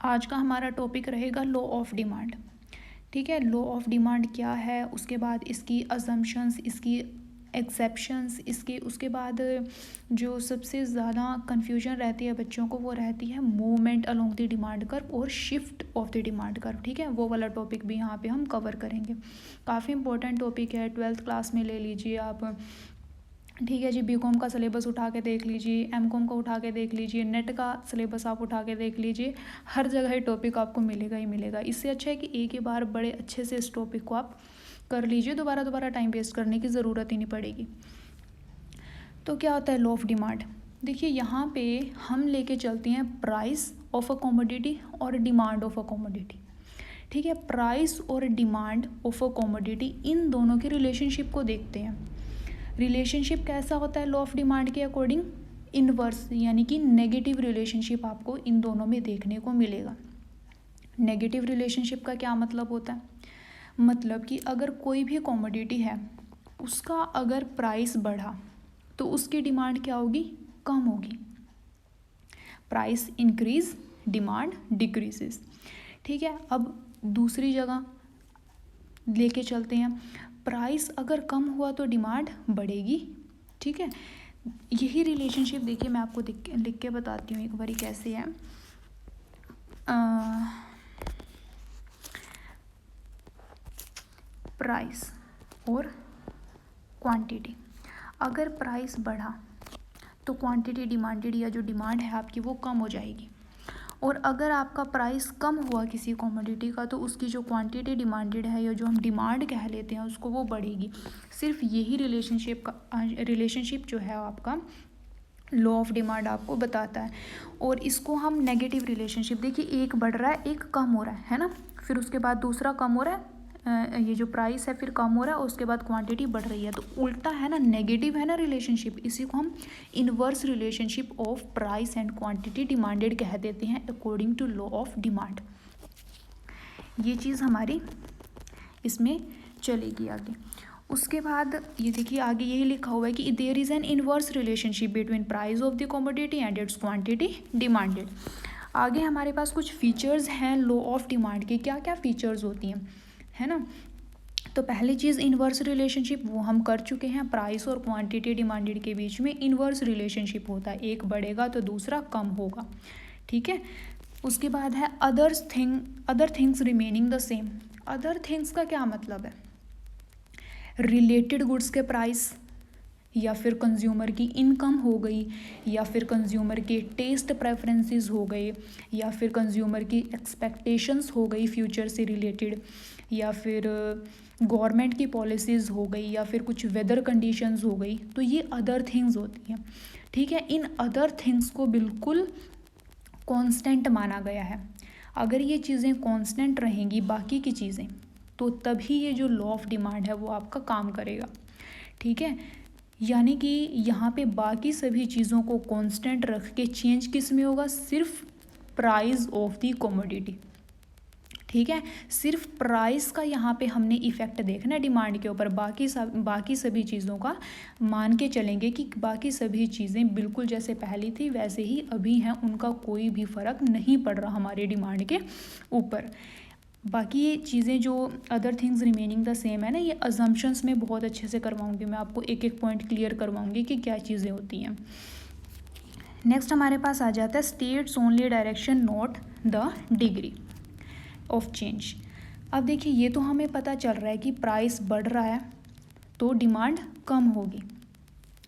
आज का हमारा टॉपिक रहेगा लॉ ऑफ डिमांड। ठीक है, लॉ ऑफ डिमांड क्या है, उसके बाद इसकी अजम्पशंस, इसकी एक्सेप्शंस, इसके उसके बाद जो सबसे ज़्यादा कन्फ्यूजन रहती है बच्चों को वो रहती है movement along the demand curve और shift of the demand curve. ठीक है, वो वाला टॉपिक भी यहाँ पे हम कवर करेंगे। काफ़ी इंपॉर्टेंट टॉपिक है, 12th क्लास में ले लीजिए आप। ठीक है जी, बीकॉम का सिलेबस उठा के देख लीजिए, एमकॉम का उठा के देख लीजिए, नेट का सिलेबस आप उठा के देख लीजिए, हर जगह ये टॉपिक आपको मिलेगा ही मिलेगा। इससे अच्छा है कि एक ही बार बड़े अच्छे से इस टॉपिक को आप कर लीजिए, दोबारा टाइम वेस्ट करने की ज़रूरत ही नहीं पड़ेगी। तो क्या होता है लॉ ऑफ डिमांड? देखिए यहाँ पे हम लेके चलते हैं प्राइस ऑफ अ कमोडिटी और डिमांड ऑफ अ कमोडिटी। ठीक है, प्राइस और डिमांड ऑफ अ कमोडिटी, इन दोनों की रिलेशनशिप को देखते हैं। रिलेशनशिप कैसा होता है लॉ ऑफ डिमांड के अकॉर्डिंग? इनवर्स, यानी कि नेगेटिव रिलेशनशिप आपको इन दोनों में देखने को मिलेगा। नेगेटिव रिलेशनशिप का क्या मतलब होता है? मतलब कि अगर कोई भी कमोडिटी है, उसका अगर प्राइस बढ़ा तो उसकी डिमांड क्या होगी? कम होगी। Price increase, demand decreases. ठीक है, अब दूसरी जगह लेके चलते हैं, प्राइस अगर कम हुआ तो डिमांड बढ़ेगी। ठीक है, यही रिलेशनशिप देखिए मैं आपको लिख के बताती हूँ एक बारी कैसे है। प्राइस और क्वांटिटी, अगर प्राइस बढ़ा तो क्वांटिटी डिमांडेड या जो डिमांड है आपकी वो कम हो जाएगी, और अगर आपका प्राइस कम हुआ किसी कमोडिटी का तो उसकी जो क्वांटिटी डिमांडेड है या जो हम डिमांड कह लेते हैं उसको वो बढ़ेगी। सिर्फ यही रिलेशनशिप जो है आपका लॉ ऑफ डिमांड आपको बताता है। और इसको हम नेगेटिव रिलेशनशिप, देखिए एक बढ़ रहा है एक कम हो रहा है ना, फिर उसके बाद दूसरा कम हो रहा है, ये जो प्राइस है फिर कम हो रहा है और उसके बाद क्वांटिटी बढ़ रही है, तो उल्टा है ना, नेगेटिव है ना रिलेशनशिप। इसी को हम inverse relationship of price and quantity demanded कह देते हैं according to law of demand. ये चीज़ हमारी इसमें चलेगी आगे। उसके बाद ये देखिए आगे यही लिखा हुआ है कि there is an inverse relationship between price of the commodity and its quantity demanded. आगे हमारे पास कुछ फीचर्स हैं लॉ ऑफ डिमांड के, क्या क्या फीचर्स होती हैं, है ना। तो पहली चीज़ इनवर्स रिलेशनशिप, वो हम कर चुके हैं, प्राइस और क्वांटिटी डिमांडेड के बीच में इनवर्स रिलेशनशिप होता है, एक बढ़ेगा तो दूसरा कम होगा। ठीक है, उसके बाद है other things remaining the same. Other things का क्या मतलब है? रिलेटेड गुड्स के प्राइस, या फिर कंज्यूमर की इनकम हो गई, या फिर कंज्यूमर के टेस्ट प्रेफरेंसेस हो गए, या फिर कंज्यूमर की एक्सपेक्टेशंस हो गई फ्यूचर से रिलेटेड, या फिर गवर्नमेंट की पॉलिसीज़ हो गई, या फिर कुछ वेदर कंडीशंस हो गई, तो ये अदर थिंग्स होती हैं। ठीक है, इन अदर थिंग्स को बिल्कुल कांस्टेंट माना गया है। अगर ये चीज़ें कांस्टेंट रहेंगी बाकी की चीज़ें, तो तभी ये जो लॉ ऑफ डिमांड है वो आपका काम करेगा। ठीक है, यानी कि यहाँ पे बाकी सभी चीज़ों को कांस्टेंट रख के चेंज किस में होगा? सिर्फ प्राइस ऑफ द कमोडिटी। ठीक है, सिर्फ प्राइस का यहाँ पे हमने इफ़ेक्ट देखना है डिमांड के ऊपर, बाकी सभी चीज़ों का मान के चलेंगे कि बाकी सभी चीज़ें बिल्कुल जैसे पहली थी वैसे ही अभी हैं, उनका कोई भी फ़र्क नहीं पड़ रहा हमारी डिमांड के ऊपर। बाकी ये चीज़ें जो other things remaining the same है ना, ये अजम्पशंस में बहुत अच्छे से करवाऊंगी मैं आपको, एक एक पॉइंट क्लियर करवाऊंगी कि क्या चीज़ें होती हैं। नेक्स्ट हमारे पास आ जाता है states only direction not the degree of change. अब देखिए ये तो हमें पता चल रहा है कि प्राइस बढ़ रहा है तो डिमांड कम होगी,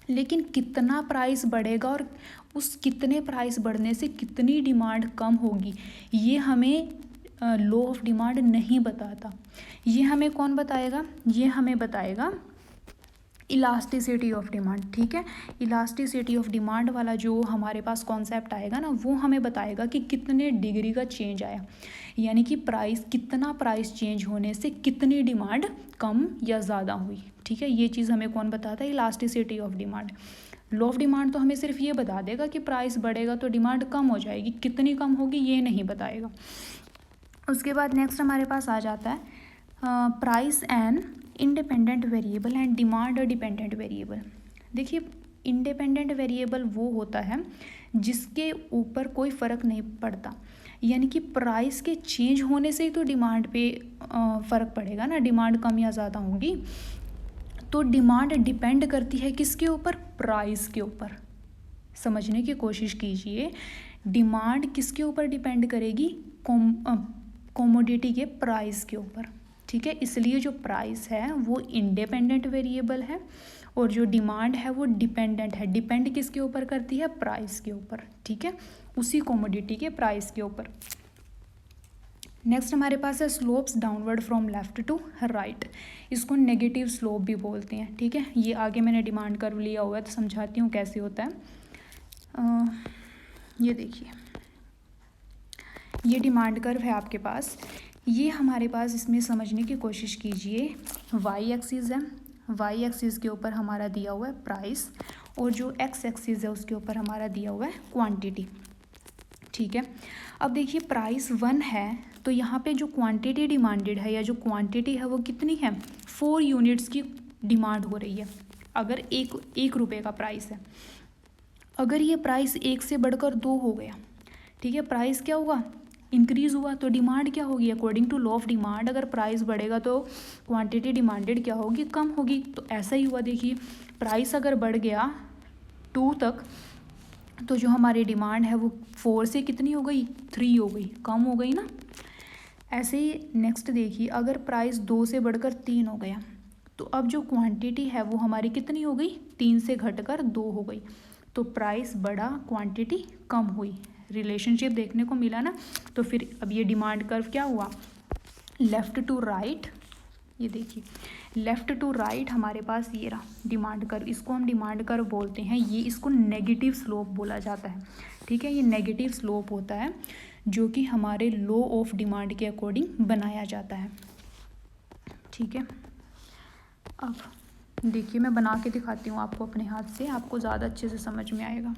लेकिन कितना प्राइस बढ़ेगा और उस कितने प्राइस बढ़ने से कितनी डिमांड कम होगी, ये हमें लॉ ऑफ डिमांड नहीं बताता। ये हमें कौन बताएगा? ये हमें बताएगा इलास्टिसिटी ऑफ डिमांड। ठीक है, इलास्टिसिटी ऑफ डिमांड वाला जो हमारे पास कॉन्सेप्ट आएगा ना, वो हमें बताएगा कि कितने डिग्री का चेंज आया, यानी कि कितना प्राइस चेंज होने से कितनी डिमांड कम या ज़्यादा हुई। ठीक है, ये चीज़ हमें कौन बताता है? Elasticity of demand. Law of demand तो हमें सिर्फ ये बता देगा कि प्राइस बढ़ेगा तो डिमांड कम हो जाएगी, कितनी कम होगी ये नहीं बताएगा। उसके बाद नेक्स्ट हमारे पास आ जाता है price and independent variable and demand dependent variable. देखिए इंडिपेंडेंट वेरिएबल वो होता है जिसके ऊपर कोई फ़र्क नहीं पड़ता। यानी कि प्राइस के चेंज होने से ही तो डिमांड पे फ़र्क पड़ेगा ना, डिमांड कम या ज़्यादा होगी। तो डिमांड डिपेंड करती है किसके ऊपर? प्राइस के ऊपर। समझने की कोशिश कीजिए, डिमांड किसके ऊपर डिपेंड करेगी? कमोडिटी के प्राइस के ऊपर। ठीक है, इसलिए जो प्राइस है वो इंडिपेंडेंट वेरिएबल है और जो डिमांड है वो डिपेंडेंट है। डिपेंड किसके ऊपर करती है? प्राइस के ऊपर। ठीक है, उसी कमोडिटी के प्राइस के ऊपर। नेक्स्ट हमारे पास है slopes downward from left to right. इसको नेगेटिव स्लोप भी बोलते हैं। ठीक है, ये आगे मैंने डिमांड कर्व लिया हुआ है तो समझाती हूँ कैसे होता है। ये देखिए, ये डिमांड कर्व है आपके पास। ये हमारे पास, इसमें समझने की कोशिश कीजिए, वाई एक्सिस है। वाई एक्सिस के ऊपर हमारा दिया हुआ है प्राइस और जो एक्स एक्सिस है उसके ऊपर हमारा दिया हुआ है क्वांटिटी। ठीक है, अब देखिए प्राइस 1 है तो यहाँ पे जो क्वांटिटी डिमांडेड है या जो क्वांटिटी है वो कितनी है? 4 यूनिट्स की डिमांड हो रही है। अगर एक रुपये का प्राइस है, अगर ये प्राइस 1 से बढ़कर 2 हो गया, ठीक है, प्राइस क्या हुआ? इंक्रीज़ हुआ, तो डिमांड क्या होगी? According to law of demand, अगर प्राइस बढ़ेगा तो क्वांटिटी डिमांडेड क्या होगी? कम होगी। तो ऐसा ही हुआ, देखिए प्राइस अगर बढ़ गया 2 तक तो जो हमारी डिमांड है वो 4 से कितनी हो गई? 3 हो गई, कम हो गई ना। ऐसे ही नेक्स्ट देखिए, अगर प्राइस 2 से बढ़कर 3 हो गया तो अब जो क्वांटिटी है वो हमारी कितनी हो गई? 3 से घटकर 2 हो गई। तो प्राइस बढ़ा, क्वांटिटी कम हुई, रिलेशनशिप देखने को मिला ना। तो फिर अब ये डिमांड कर्व क्या हुआ? Left to right. ये देखिए लेफ़्ट टू राइट हमारे पास ये रहा डिमांड कर्व। इसको हम डिमांड कर्व बोलते हैं। ये इसको नेगेटिव स्लोप बोला जाता है। ठीक है, ये नेगेटिव स्लोप होता है जो कि हमारे लॉ ऑफ डिमांड के अकॉर्डिंग बनाया जाता है। ठीक है, अब देखिए मैं बना के दिखाती हूँ आपको अपने हाथ से, आपको ज़्यादा अच्छे से समझ में आएगा।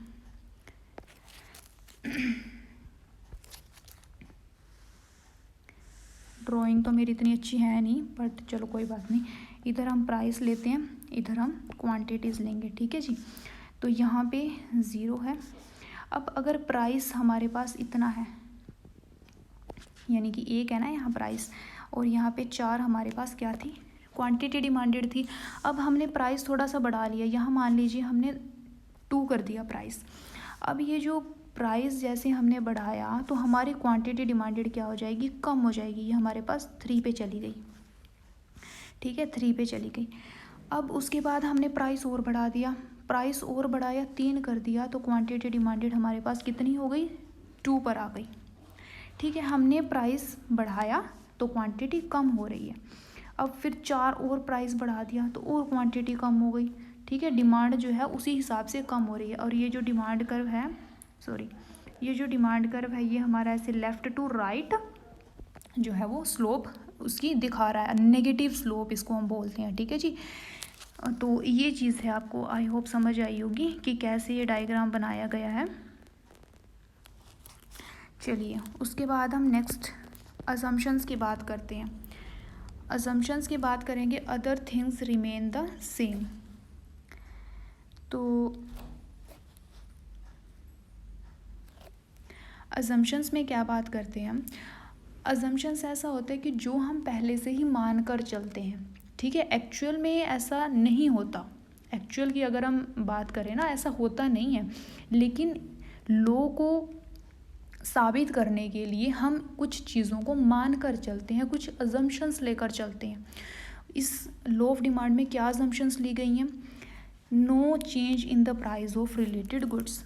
ड्राइंग तो मेरी इतनी अच्छी है नहीं, बट चलो कोई बात नहीं। इधर हम प्राइस लेते हैं, इधर हम क्वांटिटीज़ लेंगे। ठीक है जी, तो यहाँ पे 0 है। अब अगर प्राइस हमारे पास इतना है, यानी कि 1 है ना यहाँ प्राइस, और यहाँ पे 4 हमारे पास क्या थी? क्वांटिटी डिमांडेड थी। अब हमने प्राइस थोड़ा सा बढ़ा लिया, यहाँ मान लीजिए हमने 2 कर दिया प्राइस। अब ये जो प्राइस जैसे हमने बढ़ाया तो हमारी क्वांटिटी डिमांडेड क्या हो जाएगी? कम हो जाएगी। ये हमारे पास 3 पे चली गई। ठीक है, 3 पे चली गई। अब उसके बाद हमने प्राइस और बढ़ा दिया, प्राइस और बढ़ाया, 3 कर दिया, तो क्वांटिटी डिमांडेड हमारे पास कितनी हो गई? 2 पर आ गई। ठीक है, हमने प्राइस बढ़ाया तो क्वांटिटी कम हो रही है। अब फिर 4 और प्राइस बढ़ा दिया तो और क्वांटिटी कम हो गई। ठीक है, डिमांड जो है उसी हिसाब से कम हो रही है। और ये जो डिमांड कर्व है, ये जो डिमांड कर्व है ये हमारा ऐसे लेफ़्ट टू राइट जो है वो स्लोप उसकी दिखा रहा है, नेगेटिव स्लोप इसको हम बोलते हैं। ठीक है जी, तो ये चीज़ है, आपको आई होप समझ आई होगी कि कैसे ये डायग्राम बनाया गया है। चलिए उसके बाद हम नेक्स्ट असम्पशंस की बात करते हैं। असम्पशंस की बात करेंगे, other things remain the same. तो असम्पशंस में क्या बात करते हैं हम? असम्पशंस ऐसा होता है कि जो हम पहले से ही मान कर चलते हैं। ठीक है, एक्चुअल में ऐसा नहीं होता। एक्चुअल की अगर हम बात करें ना, ऐसा होता नहीं है, लेकिन लॉ को साबित करने के लिए हम कुछ चीज़ों को मान कर चलते हैं, कुछ असम्पशंस लेकर चलते हैं। इस लॉ ऑफ डिमांड में क्या असम्पशंस ली गई हैं? No change in the price of related goods.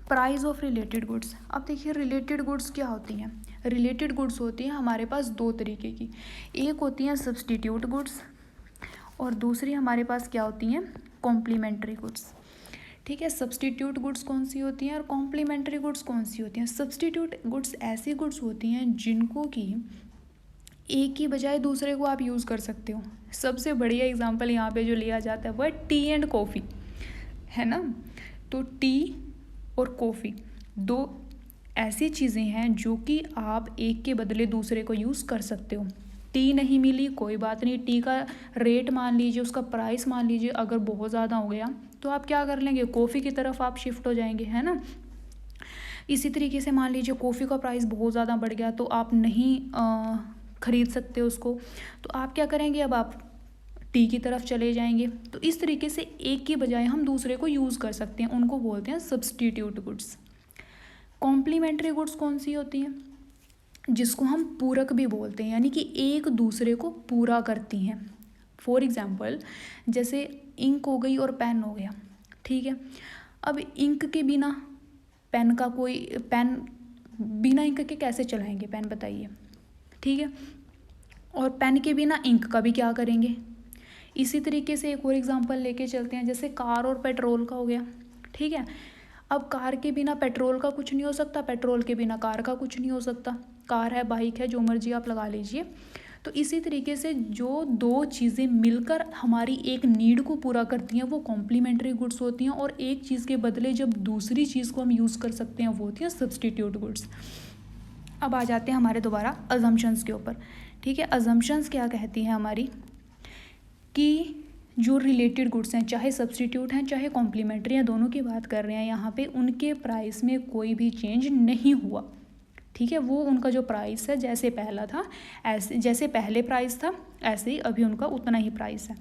Price of related goods, अब देखिए रिलेटेड गुड्स क्या होती हैं? रिलेटेड गुड्स होती हैं हमारे पास 2 तरीके की। एक होती हैं सब्सटीट्यूट गुड्स और दूसरी हमारे पास क्या होती हैं? Complementary goods. ठीक है, सब्सटीट्यूट गुड्स कौन सी होती हैं और कॉम्प्लीमेंट्री गुड्स कौन सी होती हैं? सब्सटीट्यूट गुड्स ऐसी गुड्स होती हैं जिनको कि एक की बजाय दूसरे को आप यूज़ कर सकते हो। सबसे बढ़िया एग्जांपल यहाँ पे जो लिया जाता है वो है टी एंड कॉफ़ी, है ना। तो टी और कॉफ़ी 2 ऐसी चीज़ें हैं जो कि आप एक के बदले दूसरे को यूज़ कर सकते हो। टी नहीं मिली कोई बात नहीं, टी का रेट मान लीजिए, उसका प्राइस मान लीजिए अगर बहुत ज़्यादा हो गया तो आप क्या कर लेंगे, कॉफ़ी की तरफ आप शिफ्ट हो जाएंगे, है ना। इसी तरीके से मान लीजिए कॉफ़ी का प्राइस बहुत ज़्यादा बढ़ गया तो आप नहीं ख़रीद सकते उसको, तो आप क्या करेंगे, अब आप टी की तरफ चले जाएंगे। तो इस तरीके से एक की बजाय हम दूसरे को यूज़ कर सकते हैं, उनको बोलते हैं सब्सटीट्यूट गुड्स। कॉम्प्लीमेंट्री गुड्स कौन सी होती हैं, जिसको हम पूरक भी बोलते हैं, यानी कि एक दूसरे को पूरा करती हैं। फॉर एग्जाम्पल जैसे इंक हो गई और पेन हो गया, ठीक है। अब इंक के बिना पेन का कोई पेन बिना इंक के कैसे चलाएंगे पेन, बताइए, ठीक है। और पेन के बिना इंक का भी क्या करेंगे। इसी तरीके से एक और एग्जांपल लेके चलते हैं, जैसे कार और पेट्रोल का हो गया, ठीक है। अब कार के बिना पेट्रोल का कुछ नहीं हो सकता, पेट्रोल के बिना कार का कुछ नहीं हो सकता, कार है, बाइक है, जो मर्जी आप लगा लीजिए। तो इसी तरीके से जो दो चीज़ें मिलकर हमारी एक नीड को पूरा करती हैं वो कॉम्प्लीमेंट्री गुड्स होती हैं, और एक चीज़ के बदले जब दूसरी चीज़ को हम यूज़ कर सकते हैं वो होती हैं सब्सटीट्यूट गुड्स। अब आ जाते हैं हमारे दोबारा अजम्पशंस के ऊपर, ठीक है। अजम्पशंस क्या कहती हैं हमारी, कि जो रिलेटेड गुड्स हैं, चाहे सब्सटीट्यूट हैं चाहे कॉम्प्लीमेंट्री हैं, दोनों की बात कर रहे हैं यहाँ पे, उनके प्राइस में कोई भी चेंज नहीं हुआ, ठीक है। वो उनका जो प्राइस है जैसे पहला था, ऐसे जैसे पहले प्राइस था ऐसे ही अभी उनका उतना ही प्राइस है।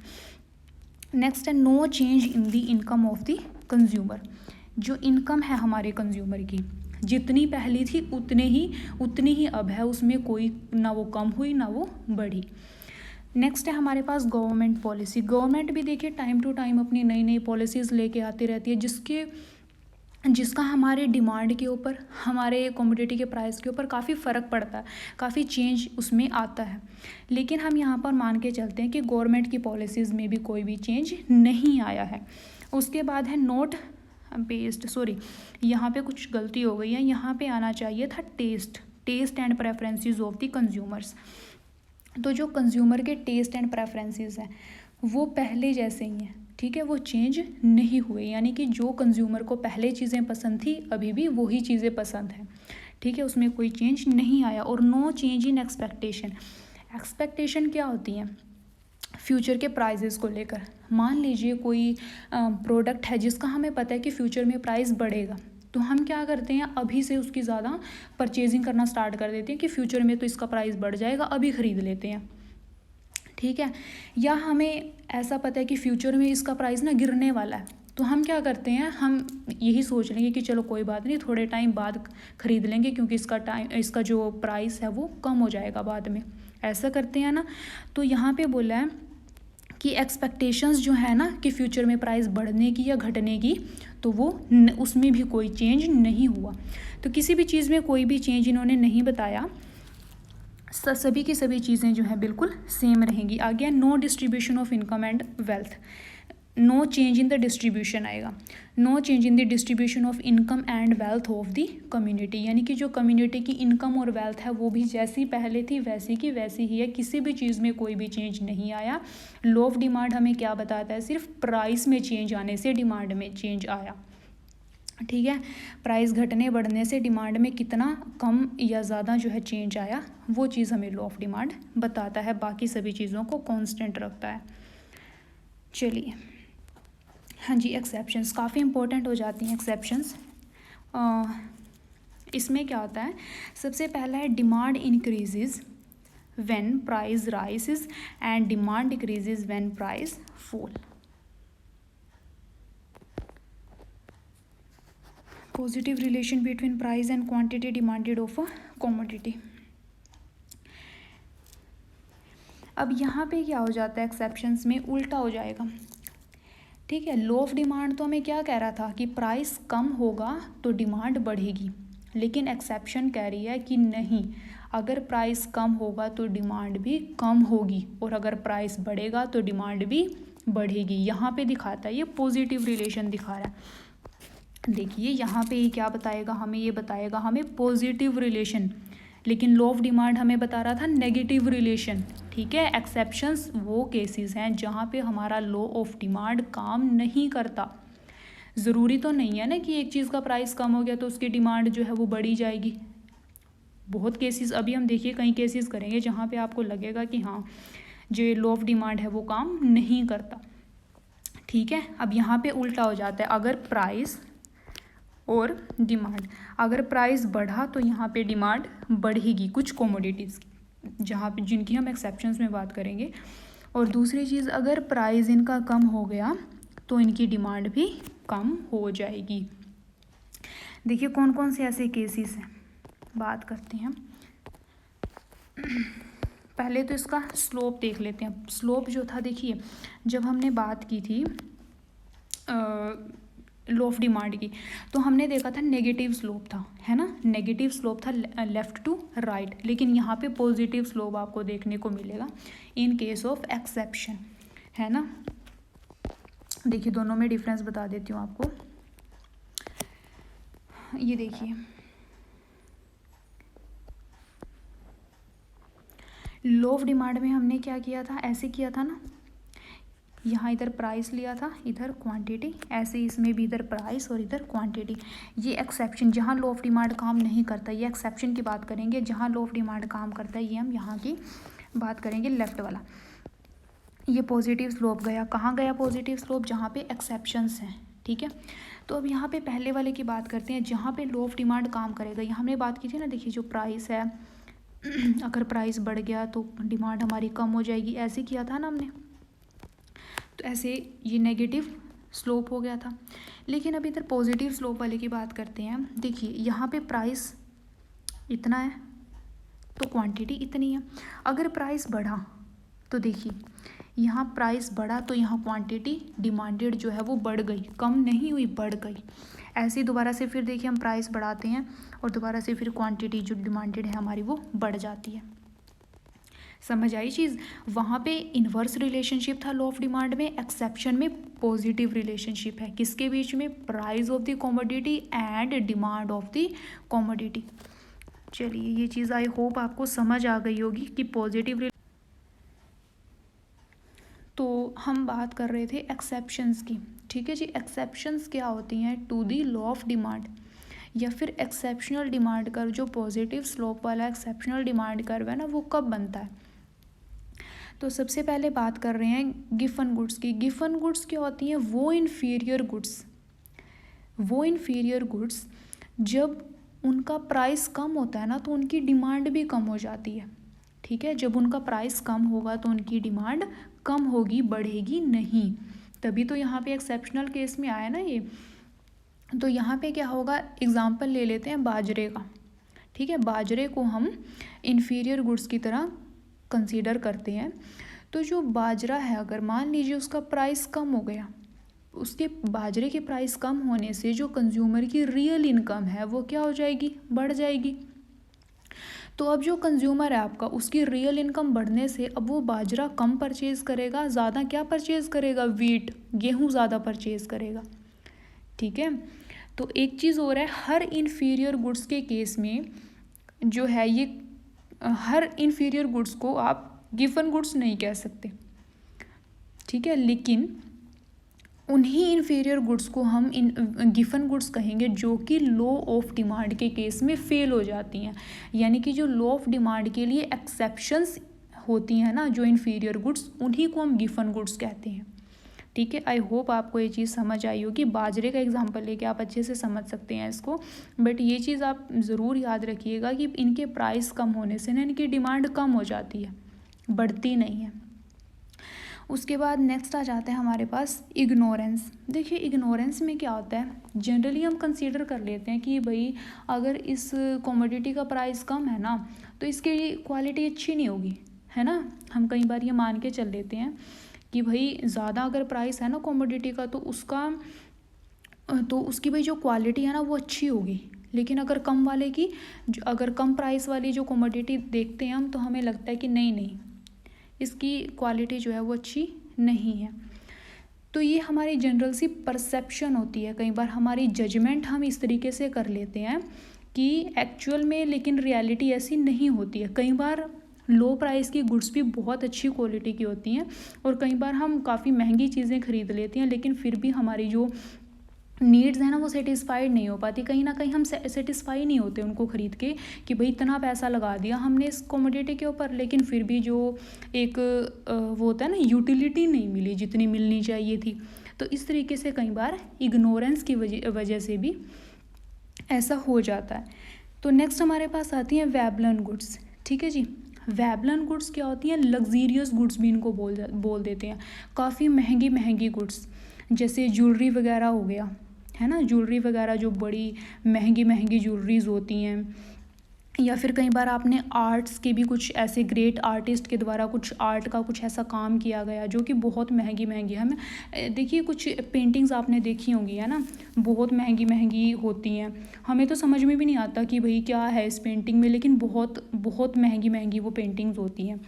नेक्स्ट है no change in the income of the consumer. जो इनकम है हमारे कंज्यूमर की, जितनी पहली थी उतनी ही अब है, उसमें कोई ना वो कम हुई ना वो बढ़ी। नेक्स्ट है हमारे पास गवर्नमेंट पॉलिसी। गवर्नमेंट भी देखिए टाइम टू टाइम अपनी नई नई पॉलिसीज़ लेके आती रहती है, जिसका हमारे डिमांड के ऊपर, हमारे कमोडिटी के प्राइस के ऊपर काफ़ी फ़र्क पड़ता है, काफ़ी चेंज उसमें आता है। लेकिन हम यहाँ पर मान के चलते हैं कि गवर्नमेंट की पॉलिसीज़ में भी कोई भी चेंज नहीं आया है। उसके बाद है नोट बेस्ड, सॉरी यहाँ पे कुछ गलती हो गई है, यहाँ पे आना चाहिए था taste and preferences of the consumers. तो जो कंज्यूमर के टेस्ट एंड प्रेफरेंसेस हैं वो पहले जैसे ही हैं, ठीक है, वो चेंज नहीं हुए, यानी कि जो कंज्यूमर को पहले चीज़ें पसंद थी अभी भी वही चीज़ें पसंद हैं, ठीक है, उसमें कोई चेंज नहीं आया। और नो चेंज इन एक्सपेक्टेशन क्या होती हैं, फ्यूचर के प्राइजेस को लेकर। मान लीजिए कोई प्रोडक्ट है जिसका हमें पता है कि फ्यूचर में प्राइस बढ़ेगा, तो हम क्या करते हैं, अभी से उसकी ज़्यादा परचेजिंग करना स्टार्ट कर देते हैं कि फ्यूचर में तो इसका प्राइस बढ़ जाएगा, अभी ख़रीद लेते हैं, ठीक है। या हमें ऐसा पता है कि फ्यूचर में इसका प्राइस ना गिरने वाला है, तो हम क्या करते हैं, हम यही सोच लेंगे कि चलो कोई बात नहीं, थोड़े टाइम बाद ख़रीद लेंगे क्योंकि इसका जो प्राइस है वो कम हो जाएगा बाद में, ऐसा करते हैं ना। तो यहाँ पे बोला है कि एक्सपेक्टेशंस जो है ना कि फ्यूचर में प्राइस बढ़ने की या घटने की, तो वो उसमें भी कोई चेंज नहीं हुआ। तो किसी भी चीज़ में कोई भी चेंज इन्होंने नहीं बताया, सभी की सभी चीज़ें जो हैं बिल्कुल सेम रहेंगी। आगे no distribution of income and wealth, no change in the distribution आएगा, no change in the distribution of income and wealth of the community, यानी कि जो कम्युनिटी की इनकम और वेल्थ है वो भी जैसी पहले थी वैसी की वैसी ही है, किसी भी चीज़ में कोई भी चेंज नहीं आया। लॉ ऑफ डिमांड हमें क्या बताता है, सिर्फ प्राइस में चेंज आने से डिमांड में चेंज आया, ठीक है। प्राइस घटने बढ़ने से डिमांड में कितना कम या ज़्यादा जो है चेंज आया, वो चीज़ हमें लॉ ऑफ डिमांड बताता है, बाकी सभी चीज़ों को कांस्टेंट रखता है। चलिए, हाँ जी, एक्सेप्शंस काफ़ी इंपॉर्टेंट हो जाती हैं एक्सेप्शंस। इसमें क्या होता है, सबसे पहला है demand increases when price rises and demand decreases when price fall. Positive relation between price and quantity demanded of a commodity. अब यहाँ पे क्या हो जाता है, एक्सेप्शंस में उल्टा हो जाएगा, ठीक है। लॉ ऑफ डिमांड तो हमें क्या कह रहा था कि प्राइस कम होगा तो डिमांड बढ़ेगी, लेकिन एक्सेप्शन कह रही है कि नहीं, अगर प्राइस कम होगा तो डिमांड भी कम होगी, और अगर प्राइस बढ़ेगा तो डिमांड भी बढ़ेगी। यहाँ पे दिखाता है, ये पॉजिटिव रिलेशन दिखा रहा है। देखिए यहाँ पे ये क्या बताएगा हमें, ये बताएगा हमें पॉजिटिव रिलेशन, लेकिन लॉ ऑफ डिमांड हमें बता रहा था नेगेटिव रिलेशन, ठीक है। एक्सेप्शंस वो केसेस हैं जहाँ पे हमारा लॉ ऑफ डिमांड काम नहीं करता। ज़रूरी तो नहीं है ना कि एक चीज़ का प्राइस कम हो गया तो उसकी डिमांड जो है वो बढ़ी जाएगी। बहुत केसेस, अभी हम देखिए कई केसेस करेंगे जहाँ पे आपको लगेगा कि हाँ जो लॉ ऑफ डिमांड है वो काम नहीं करता, ठीक है, अब यहाँ पे उल्टा हो जाता है, अगर प्राइस और डिमांड, अगर प्राइस बढ़ा तो यहाँ पे डिमांड बढ़ेगी कुछ कमोडिटीज़ की, जहाँ पे जिनकी हम एक्सेप्शंस में बात करेंगे। और दूसरी चीज़, अगर प्राइस इनका कम हो गया तो इनकी डिमांड भी कम हो जाएगी। देखिए कौन कौन से ऐसे केसेस हैं, बात करते हैं। पहले तो इसका स्लोप देख लेते हैं। स्लोप जो था, देखिए जब हमने बात की थी लो ऑफ डिमांड की, तो हमने देखा था नेगेटिव स्लोप था, है ना, नेगेटिव स्लोप था लेफ़्ट टू राइट। लेकिन यहाँ पे पॉजिटिव स्लोप आपको देखने को मिलेगा इन केस ऑफ एक्सेप्शन, है ना। देखिए दोनों में डिफरेंस बता देती हूँ आपको। ये देखिए लो ऑफ डिमांड में हमने क्या किया था, ऐसे किया था ना, यहाँ इधर प्राइस लिया था, इधर क्वांटिटी, ऐसे इसमें भी इधर प्राइस और इधर क्वांटिटी। ये एक्सेप्शन, जहाँ लो ऑफ डिमांड काम नहीं करता, ये एक्सेप्शन की बात करेंगे। जहाँ लो ऑफ डिमांड काम करता है, ये हम यहाँ की बात करेंगे, लेफ्ट वाला। ये पॉजिटिव स्लोप गया, कहाँ गया पॉजिटिव स्लोप, जहाँ पे एक्सेप्शंस हैं, ठीक है। तो अब यहाँ पे पहले वाले की बात करते हैं, जहाँ पे लो ऑफ डिमांड काम करेगा। यहाँ हमने बात की थी ना, देखिए जो प्राइस है, अगर प्राइस बढ़ गया तो डिमांड हमारी कम हो जाएगी, ऐसे किया था ना हमने। तो ऐसे ये नेगेटिव स्लोप हो गया था। लेकिन अब इधर पॉजिटिव स्लोप वाले की बात करते हैं। देखिए यहाँ पे प्राइस इतना है तो क्वांटिटी इतनी है। अगर प्राइस बढ़ा तो देखिए यहाँ प्राइस बढ़ा तो यहाँ क्वांटिटी डिमांडेड जो है वो बढ़ गई, कम नहीं हुई, बढ़ गई। ऐसे ही दोबारा से फिर देखिए हम प्राइस बढ़ाते हैं और दोबारा से फिर क्वांटिटी जो डिमांडेड है हमारी वो बढ़ जाती है। समझ आई चीज़। वहाँ पे इन्वर्स रिलेशनशिप था लो ऑफ डिमांड में, एक्सेप्शन में पॉजिटिव रिलेशनशिप है। किसके बीच में, price of the commodity and demand of the commodity. चलिए ये चीज़ आई होप आपको समझ आ गई होगी कि पॉजिटिव। तो हम बात कर रहे थे एक्सेप्शंस की, ठीक है जी। एक्सेप्शंस क्या होती हैं to the law of demand, या फिर एक्सेप्शनल डिमांड कर्व, जो पॉजिटिव स्लोप वाला एक्सेप्शनल डिमांड कर्व है ना, वो कब बनता है। तो सबसे पहले बात कर रहे हैं गिवन गुड्स की। गिवन गुड्स क्या होती हैं, वो इन्फीरियर गुड्स जब उनका प्राइस कम होता है ना तो उनकी डिमांड भी कम हो जाती है, ठीक है। जब उनका प्राइस कम होगा तो उनकी डिमांड कम होगी, बढ़ेगी नहीं। तभी तो यहाँ पे एक्सेप्शनल केस में आया ना ये। तो यहाँ पे क्या होगा, एग्जाम्पल ले लेते हैं बाजरे का, ठीक है। बाजरे को हम इन्फीरियर गुड्स की तरह कंसीडर करते हैं। तो जो बाजरा है, अगर मान लीजिए उसका प्राइस कम हो गया, उसके बाजरे के प्राइस कम होने से जो कंज्यूमर की रियल इनकम है वो क्या हो जाएगी, बढ़ जाएगी। तो अब जो कंज्यूमर है आपका, उसकी रियल इनकम बढ़ने से अब वो बाजरा कम परचेज़ करेगा, ज़्यादा क्या परचेज़ करेगा, वीट, गेहूँ ज़्यादा परचेज़ करेगा, ठीक है। तो एक चीज़ और है, हर इन्फीरियर गुड्स के केस में जो है ये, हर इन्फीरियर गुड्स को आप गिवन गुड्स नहीं कह सकते, ठीक है। लेकिन उन्हीं इन्फीरियर गुड्स को हम गिवन गुड्स कहेंगे जो कि लो ऑफ डिमांड के केस में फेल हो जाती हैं। यानी कि जो लो ऑफ डिमांड के लिए एक्सेप्शंस होती हैं ना, जो इन्फीरियर गुड्स, उन्हीं को हम गिवन गुड्स कहते हैं, ठीक है। आई होप आपको ये चीज़ समझ आई होगी। बाजरे का एग्जांपल लेके आप अच्छे से समझ सकते हैं इसको। बट ये चीज़ आप ज़रूर याद रखिएगा कि इनके प्राइस कम होने से ना इनकी डिमांड कम हो जाती है, बढ़ती नहीं है। उसके बाद नेक्स्ट आ जाता है हमारे पास इग्नोरेंस। देखिए इग्नोरेंस में क्या होता है, जनरली हम कंसीडर कर लेते हैं कि भाई अगर इस कमोडिटी का प्राइस कम है ना तो इसकी क्वालिटी अच्छी नहीं होगी, है ना। हम कई बार ये मान के चल लेते हैं कि भाई ज़्यादा अगर प्राइस है ना कमोडिटी का तो उसकी भाई जो क्वालिटी है ना वो अच्छी होगी। लेकिन अगर कम वाले की, अगर कम प्राइस वाली जो कमोडिटी देखते हैं हम, तो हमें लगता है कि नहीं इसकी क्वालिटी जो है वो अच्छी नहीं है। तो ये हमारी जनरल सी परसेप्शन होती है। कई बार हमारी जजमेंट हम इस तरीके से कर लेते हैं कि एक्चुअल में, लेकिन रियलिटी ऐसी नहीं होती है। कई बार लो प्राइस की गुड्स भी बहुत अच्छी क्वालिटी की होती हैं और कई बार हम काफ़ी महंगी चीज़ें खरीद लेते हैं, लेकिन फिर भी हमारी जो नीड्स है ना वो सेटिस्फाइड नहीं हो पाती, कहीं ना कहीं हम सेटिस्फाई नहीं होते उनको ख़रीद के कि भाई इतना पैसा लगा दिया हमने इस कमोडिटी के ऊपर, लेकिन फिर भी जो एक वो होता है ना यूटिलिटी नहीं मिली जितनी मिलनी चाहिए थी। तो इस तरीके से कई बार इग्नोरेंस की वजह से भी ऐसा हो जाता है। तो नेक्स्ट हमारे पास आती हैं वेबलन गुड्स। ठीक है जी, वेबलन गुड्स क्या होती हैं? लग्जीरियस गुड्स भी इनको बोल देते हैं। काफ़ी महंगी महंगी गुड्स, जैसे ज्वेलरी वगैरह हो गया, है ना, ज्वेलरी वगैरह जो बड़ी महंगी महंगी ज्वेलरीज होती हैं, या फिर कई बार आपने आर्ट्स के भी कुछ ऐसे ग्रेट आर्टिस्ट के द्वारा कुछ आर्ट का कुछ ऐसा काम किया गया जो कि बहुत महंगी महंगी हमें, देखिए कुछ पेंटिंग्स आपने देखी होंगी, है ना, बहुत महंगी महंगी होती हैं, हमें तो समझ में भी नहीं आता कि भाई क्या है इस पेंटिंग में, लेकिन बहुत बहुत महंगी महंगी वो पेंटिंग्स होती हैं।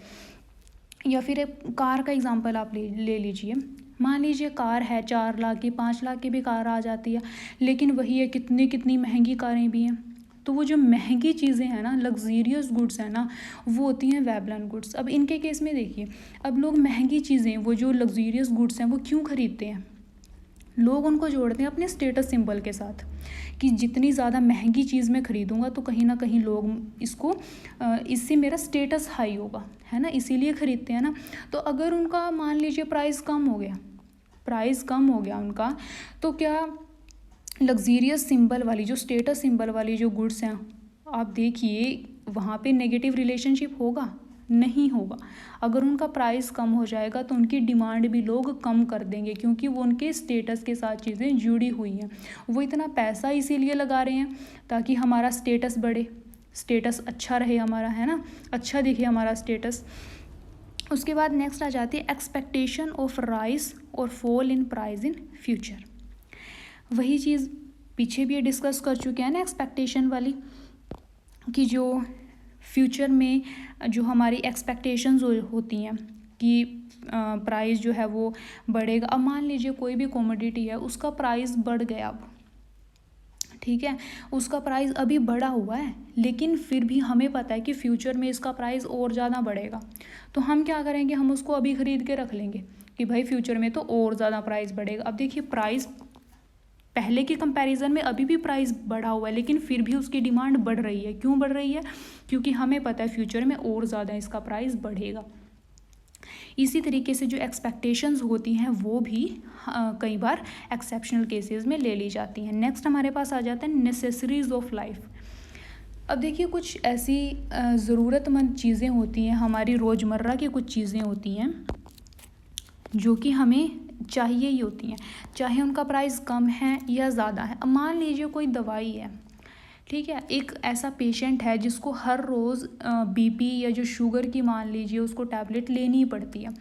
या फिर एक कार का एग्जांपल आप ले लीजिए, मान लीजिए कार है 4 लाख की, 5 लाख की भी कार आ जाती है, लेकिन वही है कितनी कितनी महंगी कारें भी हैं। तो वो जो महंगी चीज़ें हैं ना, लग्जीरियस गुड्स हैं ना, वो होती हैं वेबलन गुड्स। अब इनके केस में देखिए, अब लोग महंगी चीज़ें, वो जो लग्जीरियस गुड्स हैं वो क्यों खरीदते हैं? लोग उनको जोड़ते हैं अपने स्टेटस सिंबल के साथ, कि जितनी ज़्यादा महंगी चीज़ मैं खरीदूंगा तो कहीं ना कहीं लोग इसको इससे मेरा स्टेटस हाई होगा, है ना, इसीलिए ख़रीदते हैं ना। तो अगर उनका मान लीजिए प्राइस कम हो गया उनका, तो क्या लग्जीरियस सिंबल वाली जो स्टेटस सिंबल वाली जो गुड्स हैं, आप देखिए वहाँ पे नेगेटिव रिलेशनशिप होगा? नहीं होगा। अगर उनका प्राइस कम हो जाएगा तो उनकी डिमांड भी लोग कम कर देंगे, क्योंकि वो उनके स्टेटस के साथ चीज़ें जुड़ी हुई हैं। वो इतना पैसा इसीलिए लगा रहे हैं ताकि हमारा स्टेटस बढ़े, स्टेटस अच्छा रहे हमारा, है ना, अच्छा दिखे हमारा स्टेटस। उसके बाद नेक्स्ट आ जाती है एक्सपेक्टेशन ऑफ राइज और fall in price in future. वही चीज़ पीछे भी डिस्कस कर चुके हैं ना, एक्सपेक्टेशन वाली, कि जो फ्यूचर में जो हमारी एक्सपेक्टेशंस होती हैं कि प्राइस जो है वो बढ़ेगा। अब मान लीजिए कोई भी कमोडिटी है, उसका प्राइस बढ़ गया, अब ठीक है, उसका प्राइस अभी बढ़ा हुआ है, लेकिन फिर भी हमें पता है कि फ्यूचर में इसका प्राइस और ज़्यादा बढ़ेगा, तो हम क्या करेंगे, हम उसको अभी ख़रीद के रख लेंगे कि भाई फ्यूचर में तो और ज़्यादा प्राइस बढ़ेगा। अब देखिए प्राइस पहले के कंपैरिजन में अभी भी प्राइस बढ़ा हुआ है, लेकिन फिर भी उसकी डिमांड बढ़ रही है। क्यों बढ़ रही है? क्योंकि हमें पता है फ्यूचर में और ज़्यादा इसका प्राइस बढ़ेगा। इसी तरीके से जो एक्सपेक्टेशंस होती हैं वो भी कई बार एक्सेप्शनल केसेस में ले ली जाती हैं। नेक्स्ट हमारे पास आ जाता है नेसेसरीज ऑफ लाइफ। अब देखिए कुछ ऐसी ज़रूरतमंद चीज़ें होती हैं, हमारी रोज़मर्रा की कुछ चीज़ें होती हैं जो कि हमें चाहिए ही होती हैं, चाहे उनका प्राइस कम है या ज़्यादा है। अब मान लीजिए कोई दवाई है, ठीक है, एक ऐसा पेशेंट है जिसको हर रोज़ बीपी या जो शुगर की मान लीजिए उसको टैबलेट लेनी ही पड़ती है,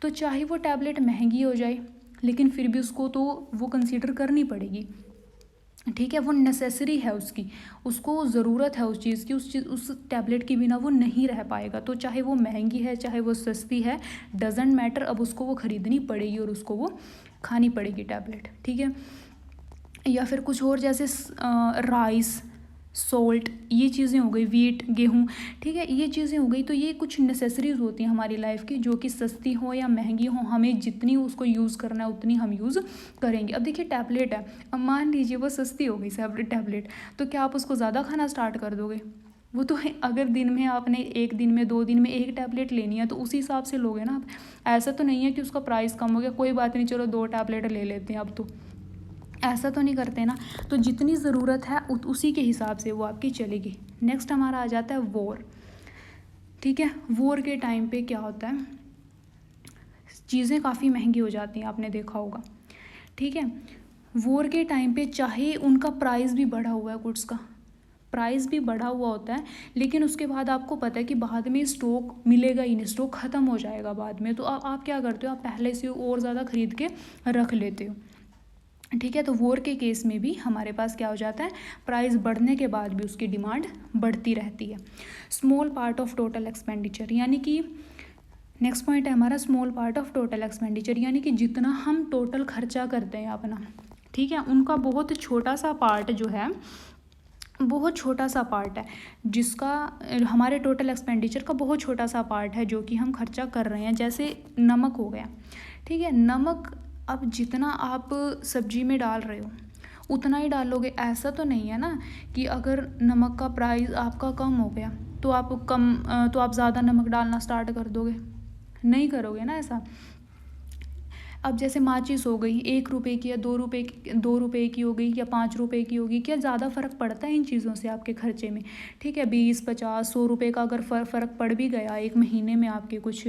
तो चाहे वो टैबलेट महंगी हो जाए लेकिन फिर भी उसको तो वो कंसीडर करनी पड़ेगी, ठीक है, वो नेसेसरी है उसकी, उसको ज़रूरत है उस चीज़ की, उस टैबलेट के बिना वो नहीं रह पाएगा। तो चाहे वो महंगी है चाहे वो सस्ती है, डजेंट मैटर, अब उसको वो ख़रीदनी पड़ेगी और उसको वो खानी पड़ेगी टैबलेट, ठीक है। या फिर कुछ और जैसे राइस, सोल्ट, ये चीज़ें हो गई, वीट, गेहूँ, ठीक है, ये चीज़ें हो गई। तो ये कुछ नेसेसरीज होती हैं हमारी लाइफ की, जो कि सस्ती हो या महंगी हो, हमें जितनी उसको यूज़ करना है उतनी हम यूज़ करेंगे। अब देखिए टैबलेट है, अब मान लीजिए वो सस्ती हो गई टैबलेट, तो क्या आप उसको ज़्यादा खाना स्टार्ट कर दोगे? वो तो अगर दिन में आपने 1 दिन में 2 दिन में 1 टैबलेट लेनी है तो उसी हिसाब से लोगे ना आप। ऐसा तो नहीं है कि उसका प्राइस कम हो गया, कोई बात नहीं, चलो 2 टैबलेट ले लेते हैं अब, तो ऐसा तो नहीं करते ना। तो जितनी ज़रूरत है उसी के हिसाब से वो आपकी चलेगी। नेक्स्ट हमारा आ जाता है वॉर, ठीक है। वॉर के टाइम पे क्या होता है, चीज़ें काफ़ी महंगी हो जाती हैं, आपने देखा होगा, ठीक है। वॉर के टाइम पे चाहे उनका प्राइस भी बढ़ा हुआ है, गुड्स का प्राइस भी बढ़ा हुआ होता है, लेकिन उसके बाद आपको पता है कि बाद में स्टॉक मिलेगा ही नहीं, स्टॉक ख़त्म हो जाएगा बाद में, तो आप क्या करते हो, आप पहले से और ज़्यादा ख़रीद के रख लेते हो, ठीक है। तो वॉर के केस में भी हमारे पास क्या हो जाता है, प्राइस बढ़ने के बाद भी उसकी डिमांड बढ़ती रहती है। Small part of total expenditure, यानी कि नेक्स्ट पॉइंट है हमारा small part of total expenditure, यानी कि जितना हम टोटल खर्चा करते हैं अपना, ठीक है, उनका बहुत छोटा सा पार्ट जो है, बहुत छोटा सा पार्ट है जिसका हमारे टोटल एक्सपेंडिचर का बहुत छोटा सा पार्ट है जो कि हम खर्चा कर रहे हैं। जैसे नमक हो गया, ठीक है, नमक अब जितना आप सब्जी में डाल रहे हो उतना ही डालोगे। ऐसा तो नहीं है ना कि अगर नमक का प्राइस आपका कम हो गया तो आप ज़्यादा नमक डालना स्टार्ट कर दोगे, नहीं करोगे ना ऐसा। अब जैसे माचिस हो गई 1 रुपये की या 2 रुपये की हो गई या 5 रुपये की होगी, क्या ज़्यादा फ़र्क पड़ता है इन चीज़ों से आपके खर्चे में? ठीक है, 20, 50, 100 रुपये का अगर फ़र्क पड़ भी गया एक महीने में आपके कुछ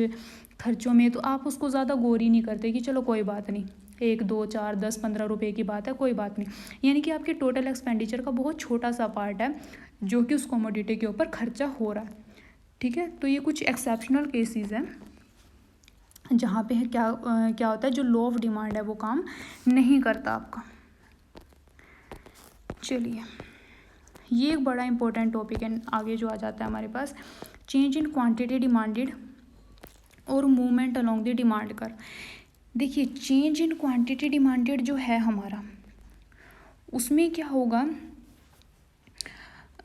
खर्चों में, तो आप उसको ज़्यादा गौर ही नहीं करते कि चलो कोई बात नहीं, 1, 2, 4, 10, 15 रुपये की बात है, कोई बात नहीं। यानी कि आपके टोटल एक्सपेंडिचर का बहुत छोटा सा पार्ट है जो कि उस कमोडिटी के ऊपर खर्चा हो रहा है। ठीक है, तो ये कुछ एक्सेप्शनल केसेस हैं जहाँ पे क्या होता है, जो लॉ ऑफ डिमांड है वो काम नहीं करता आपका। चलिए, ये एक बड़ा इंपॉर्टेंट टॉपिक है। आगे जो आ जाता है हमारे पास, चेंज इन क्वांटिटी डिमांडेड और movement along the demand curve. देखिए, चेंज इन क्वांटिटी डिमांडेड जो है हमारा, उसमें क्या होगा,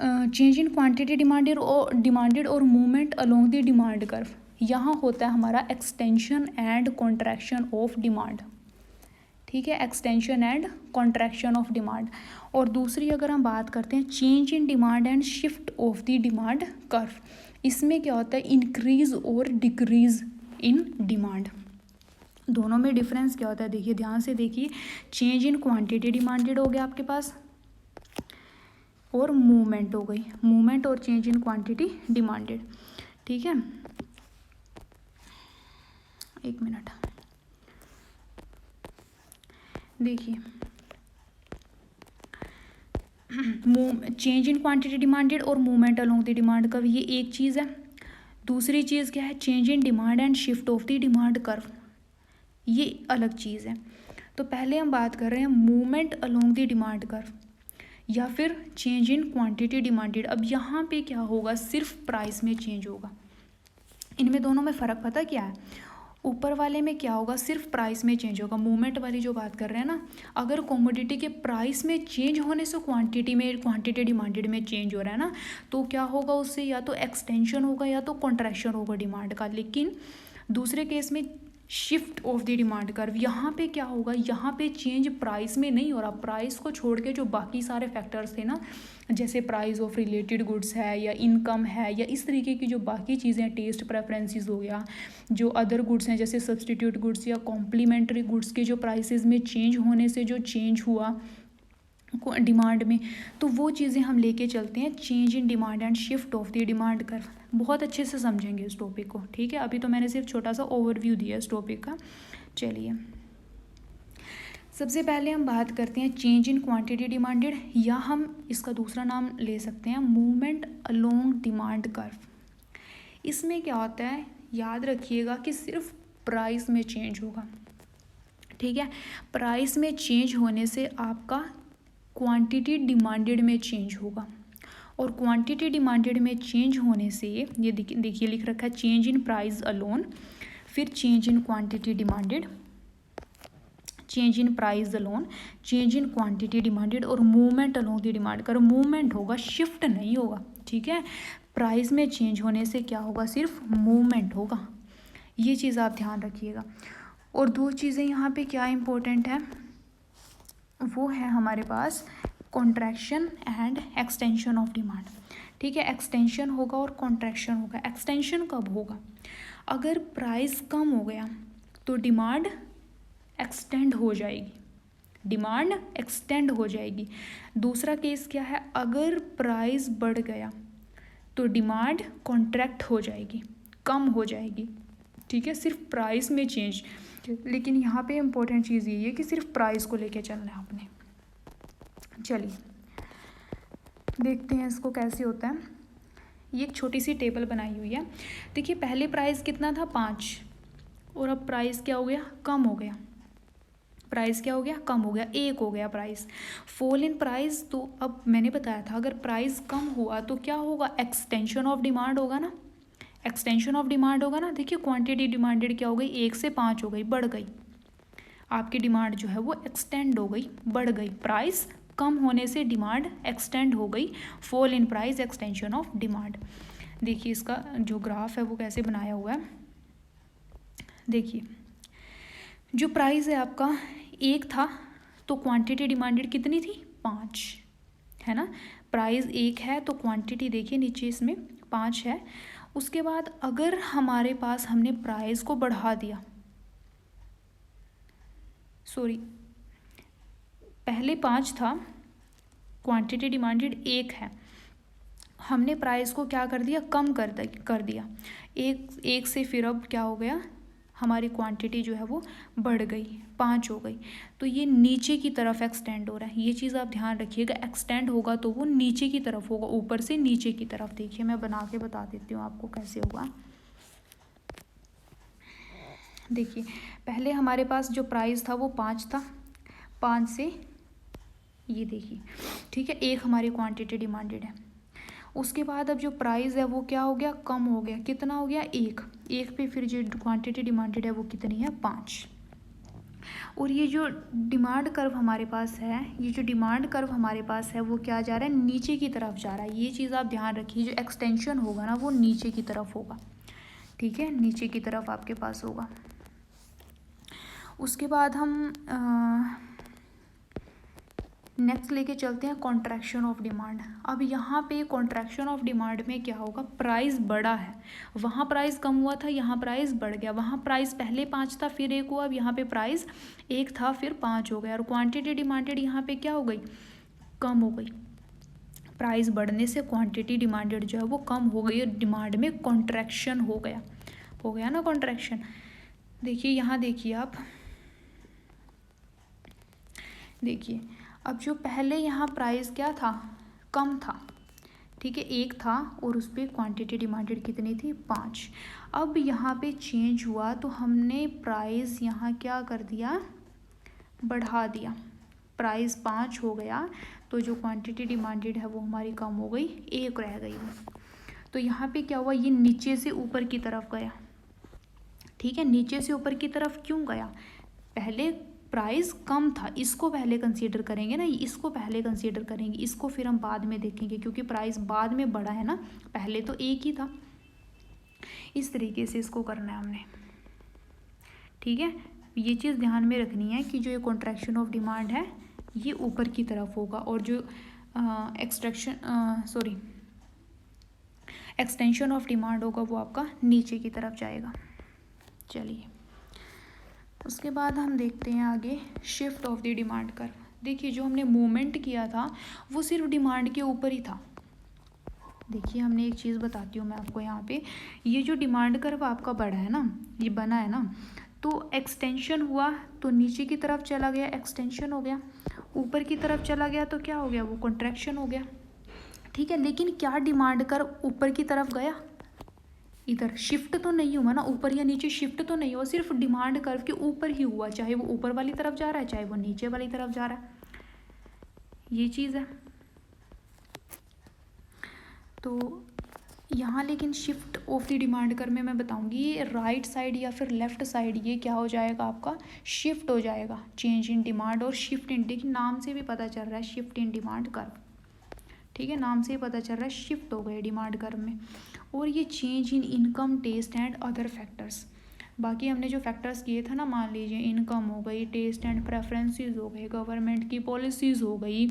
चेंज इन क्वांटिटी डिमांडेड और movement along the demand curve, यहाँ होता है हमारा extension and contraction of demand. ठीक है, extension and contraction of demand. और दूसरी अगर हम बात करते हैं change in demand and shift of the demand curve, इसमें क्या होता है, इंक्रीज और डिक्रीज इन डिमांड। दोनों में डिफरेंस क्या होता है, देखिए ध्यान से देखिए। चेंज इन क्वांटिटी डिमांडेड हो गया आपके पास, और मूवमेंट हो गई, मूवमेंट और चेंज इन क्वांटिटी डिमांडेड। ठीक है, एक मिनट, देखिए चेंज इन क्वांटिटी डिमांडेड और movement along the demand curve, ये एक चीज़ है। दूसरी चीज़ क्या है, change in demand and shift of the demand curve, ये अलग चीज़ है। तो पहले हम बात कर रहे हैं movement along the demand curve या फिर चेंज इन क्वांटिटी डिमांडेड। अब यहाँ पे क्या होगा, सिर्फ प्राइस में चेंज होगा। इनमें दोनों में फ़र्क पता क्या है, ऊपर वाले में क्या होगा, सिर्फ प्राइस में चेंज होगा। मूवमेंट वाली जो बात कर रहे हैं ना, अगर कमोडिटी के प्राइस में चेंज होने से क्वांटिटी डिमांडेड में चेंज हो रहा है ना, तो क्या होगा, उससे या तो एक्सटेंशन होगा या तो कॉन्ट्रैक्शन होगा डिमांड का। लेकिन दूसरे केस में shift of the demand curve, यहाँ पे क्या होगा, यहाँ पे चेंज प्राइस में नहीं हो रहा। प्राइस को छोड़ के जो बाकी सारे फैक्टर्स थे ना, जैसे प्राइस ऑफ रिलेटेड गुड्स है या इनकम है या इस तरीके की जो बाकी चीज़ें, टेस्ट प्रेफरेंसेस हो गया, जो अदर गुड्स हैं जैसे सब्सटीट्यूट गुड्स या कॉम्प्लीमेंट्री गुड्स के जो प्राइसेस में चेंज होने से जो चेंज हुआ डिमांड में, तो वो चीज़ें हम लेके चलते हैं change in demand and shift of the demand curve. बहुत अच्छे से समझेंगे इस टॉपिक को। ठीक है, अभी तो मैंने सिर्फ छोटा सा ओवरव्यू दिया इस टॉपिक का। चलिए, सबसे पहले हम बात करते हैं चेंज इन क्वांटिटी डिमांडेड, या हम इसका दूसरा नाम ले सकते हैं मूवमेंट अलोंग डिमांड कर्व। इसमें क्या होता है, याद रखिएगा कि सिर्फ प्राइस में चेंज होगा। ठीक है, प्राइस में चेंज होने से आपका क्वांटिटी डिमांडेड में चेंज होगा, और क्वांटिटी डिमांडेड में चेंज होने से ये देखिए लिख रखा है चेंज इन प्राइस अलोन, फिर change in quantity demanded, change in price alone, change in quantity demanded और movement along the demand curve. Movement होगा, शिफ्ट नहीं होगा। ठीक है, प्राइस में चेंज होने से क्या होगा, सिर्फ मूवमेंट होगा। ये चीज़ आप ध्यान रखिएगा। और दो चीज़ें यहाँ पे क्या इंपॉर्टेंट है, वो है हमारे पास contraction and extension of demand. ठीक है, एक्सटेंशन होगा और कॉन्ट्रैक्शन होगा। एक्सटेंशन कब होगा, अगर प्राइस कम हो गया तो डिमांड एक्सटेंड हो जाएगी, डिमांड एक्सटेंड हो जाएगी। दूसरा केस क्या है, अगर प्राइस बढ़ गया तो डिमांड कॉन्ट्रैक्ट हो जाएगी, कम हो जाएगी। ठीक है, सिर्फ प्राइस में चेंज। लेकिन यहाँ पे इम्पोर्टेंट चीज़ ये है कि सिर्फ प्राइस को लेके चलना है आपने। चलिए देखते हैं इसको कैसे होता है। ये एक छोटी सी टेबल बनाई हुई है। देखिए, पहले प्राइस कितना था, 5, और अब प्राइस क्या हो गया, कम हो गया। प्राइस क्या हो गया, कम हो गया, 1 हो गया प्राइस। फॉल इन प्राइस, तो अब मैंने बताया था अगर प्राइस कम हुआ तो क्या होगा, एक्सटेंशन ऑफ डिमांड होगा ना, एक्सटेंशन ऑफ डिमांड होगा ना। देखिए, क्वांटिटी डिमांडेड क्या हो गई, 1 से 5 हो गई, बढ़ गई। आपकी डिमांड जो है वो एक्सटेंड हो गई, बढ़ गई। प्राइस कम होने से डिमांड एक्सटेंड हो गई, fall in price, extension of demand. देखिए, इसका जो ग्राफ है वो कैसे बनाया हुआ है। देखिए, जो प्राइस है आपका 1 था तो क्वांटिटी डिमांडेड कितनी थी, 5 है ना, प्राइस 1 है तो क्वांटिटी देखिए नीचे इसमें 5 है। उसके बाद अगर हमारे पास हमने प्राइस को बढ़ा दिया, सॉरी पहले 5 था, क्वांटिटी डिमांडेड 1 है, हमने प्राइस को क्या कर दिया, कम कर दिया एक से, फिर अब क्या हो गया, हमारी क्वांटिटी जो है वो बढ़ गई, 5 हो गई, तो ये नीचे की तरफ एक्सटेंड हो रहा है। ये चीज़ आप ध्यान रखिएगा, एक्सटेंड होगा तो वो नीचे की तरफ होगा, ऊपर से नीचे की तरफ। देखिए मैं बना के बता देती हूँ आपको कैसे होगा। देखिए पहले हमारे पास जो प्राइस था वो 5 था, 5 से ये देखिए, ठीक है, 1 हमारी क्वांटिटी डिमांडेड है। उसके बाद अब जो प्राइस है वो क्या हो गया, कम हो गया, कितना हो गया, 1 पे फिर जो क्वांटिटी डिमांडेड है वो कितनी है, 5। और ये जो डिमांड कर्व हमारे पास है, ये जो डिमांड कर्व हमारे पास है वो क्या जा रहा है, नीचे की तरफ जा रहा है। ये चीज़ आप ध्यान रखिए, जो एक्सटेंशन होगा ना वो नीचे की तरफ होगा, ठीक है, नीचे की तरफ आपके पास होगा। उसके बाद हम नेक्स्ट लेके चलते हैं कॉन्ट्रैक्शन ऑफ डिमांड। अब यहाँ पे कॉन्ट्रैक्शन ऑफ डिमांड में क्या होगा, प्राइस बढ़ा है, वहाँ प्राइस कम हुआ था, यहाँ प्राइस बढ़ गया, वहाँ प्राइस पहले 5 था फिर 1 हुआ, अब यहाँ पे प्राइस 1 था फिर 5 हो गया, और क्वांटिटी डिमांडेड यहाँ पे क्या हो गई, कम हो गई। प्राइस बढ़ने से क्वांटिटी डिमांडेड जो है वो कम हो गई और डिमांड में कॉन्ट्रैक्शन हो गया ना, कॉन्ट्रैक्शन। देखिए यहाँ देखिए आप, देखिए अब जो पहले यहाँ प्राइस क्या था, कम था, ठीक है, 1 था, और उस पर क्वान्टिटी डिमांडेड कितनी थी, 5। अब यहाँ पे चेंज हुआ तो हमने प्राइस यहाँ क्या कर दिया, बढ़ा दिया, प्राइस 5 हो गया, तो जो क्वांटिटी डिमांडेड है वो हमारी कम हो गई, 1 रह गई वो। तो यहाँ पे क्या हुआ, ये नीचे से ऊपर की तरफ गया, ठीक है, नीचे से ऊपर की तरफ क्यों गया, पहले प्राइस कम था, इसको पहले कंसीडर करेंगे ना, इसको पहले कंसीडर करेंगे, इसको फिर हम बाद में देखेंगे, क्योंकि प्राइस बाद में बढ़ा है ना, पहले तो 1 ही था। इस तरीके से इसको करना है हमने, ठीक है। ये चीज़ ध्यान में रखनी है कि जो ये कॉन्ट्रैक्शन ऑफ डिमांड है ये ऊपर की तरफ होगा, और जो एक्सटेंशन ऑफ डिमांड होगा वो आपका नीचे की तरफ जाएगा। चलिए उसके बाद हम देखते हैं आगे shift of the demand curve. देखिए जो हमने मूवमेंट किया था वो सिर्फ डिमांड के ऊपर ही था। देखिए हमने एक चीज़ बताती हूँ मैं आपको, यहाँ पे ये जो डिमांड कर्व आपका बढ़ा है ना, ये बना है ना, तो एक्सटेंशन हुआ तो नीचे की तरफ चला गया, एक्सटेंशन हो गया, ऊपर की तरफ चला गया तो क्या हो गया, वो कॉन्ट्रैक्शन हो गया, ठीक है। लेकिन क्या डिमांड कर्व ऊपर की तरफ गया, इधर शिफ्ट तो नहीं हुआ ना, ऊपर या नीचे शिफ्ट तो नहीं हुआ, सिर्फ डिमांड कर्व के ऊपर ही हुआ, चाहे वो ऊपर वाली तरफ जा रहा है चाहे वो नीचे वाली तरफ जा रहा है, ये चीज़ है। तो यहाँ लेकिन shift of the demand curve में मैं बताऊंगी, ये राइट साइड या फिर लेफ्ट साइड ये क्या हो जाएगा आपका, शिफ्ट हो जाएगा, चेंज इन डिमांड और शिफ्ट इन, देखिए नाम से भी पता चल रहा है शिफ्ट इन डिमांड कर्व, ठीक है, नाम से ही पता चल रहा है शिफ्ट हो गए डिमांड कर्व में। और ये change in income, taste and other factors, बाकी हमने जो फैक्टर्स किए थे ना, मान लीजिए इनकम हो गई, टेस्ट एंड प्रेफरेंसेस हो गए, गवर्नमेंट की पॉलिसीज़ हो गई,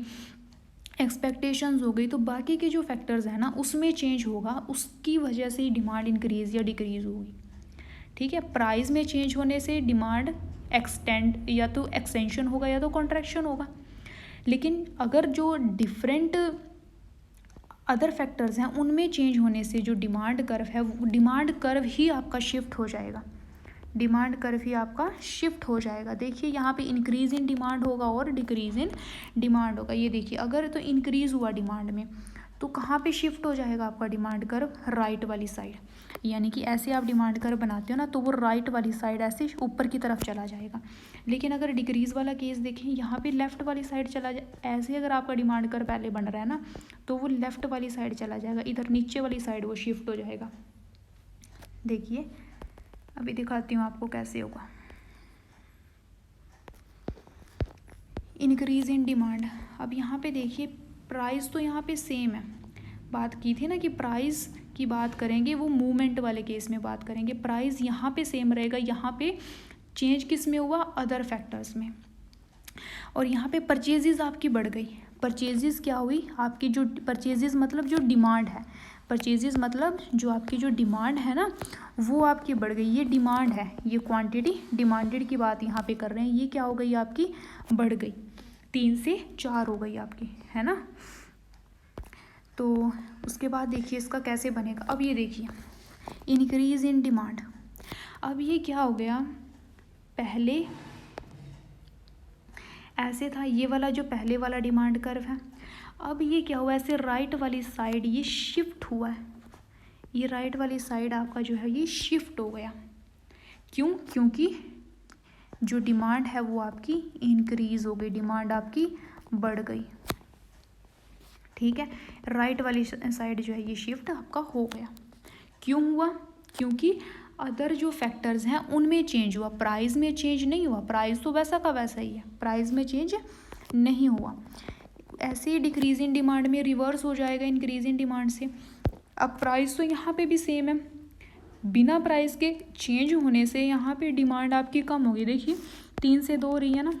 एक्सपेक्टेशंस हो गई, तो बाकी के जो फैक्टर्स हैं ना उसमें चेंज होगा, उसकी वजह से ही डिमांड इंक्रीज़ या डिक्रीज़ होगी, ठीक है। प्राइस में चेंज होने से डिमांड एक्सटेंड या तो एक्सटेंशन होगा या तो कॉन्ट्रैक्शन होगा। लेकिन अगर जो डिफरेंट अदर फैक्टर्स हैं उनमें चेंज होने से जो डिमांड कर्व है वो डिमांड कर्व ही आपका शिफ्ट हो जाएगा, डिमांड कर्व ही आपका शिफ्ट हो जाएगा। देखिए यहाँ पे इंक्रीज़ इन डिमांड होगा और डिक्रीज़ इन डिमांड होगा। ये देखिए अगर तो इंक्रीज़ हुआ डिमांड में तो कहाँ पे शिफ्ट हो जाएगा आपका डिमांड कर्व, राइट वाली साइड, यानी कि ऐसे आप डिमांड कर्व बनाते हो ना तो वो राइट वाली साइड ऐसे ऊपर की तरफ चला जाएगा। लेकिन अगर डिक्रीज़ वाला केस देखें, यहाँ पे लेफ़्ट वाली साइड चला जाए, ऐसे अगर आपका डिमांड कर्व पहले बन रहा है ना तो वो लेफ़्ट वाली साइड चला जाएगा, इधर नीचे वाली साइड वो शिफ्ट हो जाएगा। देखिए अभी दिखाती हूँ आपको कैसे होगा। इंक्रीज़ इन डिमांड, अब यहाँ पे देखिए प्राइस तो यहाँ पे सेम है, बात की थी ना कि प्राइस की बात करेंगे वो मूवमेंट वाले केस में बात करेंगे, प्राइस यहाँ पे सेम रहेगा, यहाँ पे चेंज किस में हुआ, अदर फैक्टर्स में। और यहाँ पे परचेजेस आपकी बढ़ गई, परचेजेस क्या हुई आपकी, जो परचेजेस मतलब जो डिमांड है, परचेजेस मतलब जो आपकी जो डिमांड है ना वो आपकी बढ़ गई। ये डिमांड है, ये क्वांटिटी डिमांडेड की बात यहाँ पे कर रहे हैं, ये क्या हो गई आपकी, बढ़ गई, 3 से 4 हो गई आपकी, है ना। तो उसके बाद देखिए इसका कैसे बनेगा। अब ये देखिए इंक्रीज इन डिमांड। अब ये क्या हो गया, पहले ऐसे था, ये वाला जो पहले वाला डिमांड कर्व है, अब ये क्या हुआ, ऐसे राइट वाली साइड ये शिफ्ट हुआ है, ये राइट वाली साइड आपका जो है ये शिफ्ट हो गया। क्यों, क्योंकि जो डिमांड है वो आपकी इंक्रीज हो गई, डिमांड आपकी बढ़ गई, ठीक है। राइट वाली साइड जो है ये शिफ्ट आपका हो गया। क्यों हुआ, क्योंकि अदर जो फैक्टर्स हैं उनमें चेंज हुआ, प्राइस में चेंज नहीं हुआ, प्राइस तो वैसा का वैसा ही है, प्राइस में चेंज नहीं हुआ। ऐसे ही डिक्रीज इन डिमांड में रिवर्स हो जाएगा इंक्रीज इन डिमांड से। अब प्राइस तो यहाँ पे भी सेम है, बिना प्राइस के चेंज होने से यहाँ पे डिमांड आपकी कम होगी। देखिए 3 से 2 हो रही है ना,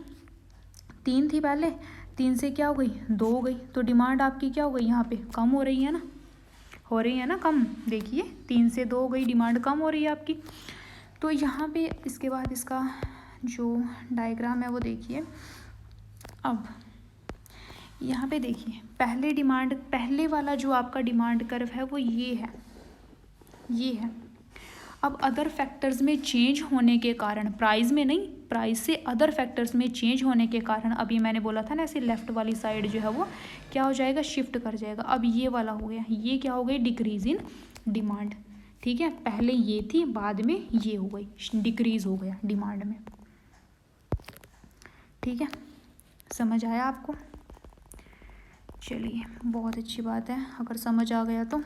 3 थी पहले, 3 से क्या हो गई, 2 हो गई, तो डिमांड आपकी क्या हो गई, यहाँ पे कम हो रही है ना, हो रही है ना कम। देखिए 3 से 2 हो गई, डिमांड कम हो रही है आपकी। तो यहाँ पे इसके बाद इसका जो डायग्राम है वो देखिए। अब यहाँ पे देखिए पहले डिमांड, पहले वाला जो आपका डिमांड कर्व है वो ये है, ये है। अब अदर फैक्टर्स में चेंज होने के कारण, प्राइस में नहीं, प्राइस से अदर फैक्टर्स में चेंज होने के कारण, अभी मैंने बोला था ना ऐसे लेफ्ट वाली साइड जो है वो क्या हो जाएगा, शिफ्ट कर जाएगा। अब ये वाला हो गया, ये क्या हो गई, डिक्रीज इन डिमांड, ठीक है। पहले ये थी, बाद में ये हो गई, डिक्रीज हो गया डिमांड में, ठीक है। समझ आया आपको, चलिए बहुत अच्छी बात है अगर समझ आ गया तो।